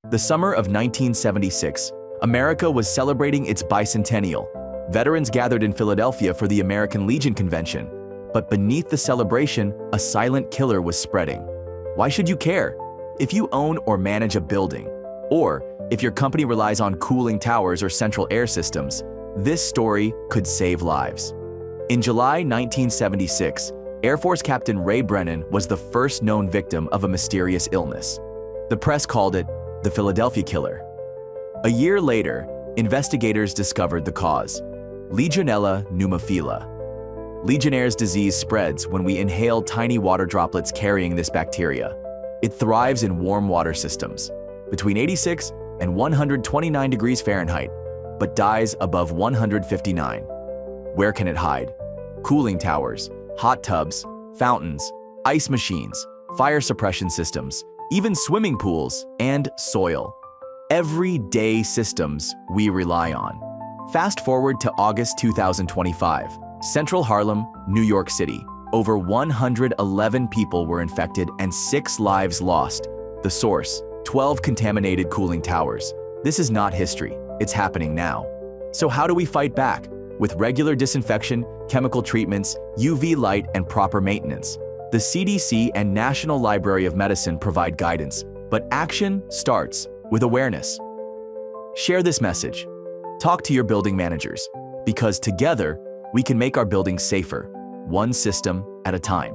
The summer of 1976, America was celebrating its bicentennial. Veterans gathered in Philadelphia for the American Legion Convention, but beneath the celebration, a silent killer was spreading. Why should you care? If you own or manage a building, or if your company relies on cooling towers or central air systems, this story could save lives. In July 1976, Air Force Captain Ray Brennan was the first known victim of a mysterious illness. The press called it the Philadelphia Killer. A year later, investigators discovered the cause: Legionella pneumophila. Legionnaire's disease spreads when we inhale tiny water droplets carrying this bacteria. It thrives in warm water systems, between 86 and 129 degrees Fahrenheit, but dies above 159. Where can it hide? Cooling towers, hot tubs, fountains, ice machines, fire suppression systems, even swimming pools, and soil. Everyday systems we rely on. Fast forward to August 2025, Central Harlem, New York City. Over 111 people were infected and 6 lives lost. The source: 12 contaminated cooling towers. This is not history, it's happening now. So how do we fight back? With regular disinfection, chemical treatments, UV light, and proper maintenance. The CDC and National Library of Medicine provide guidance, but action starts with awareness. Share this message. Talk to your building managers, because together we can make our buildings safer, one system at a time.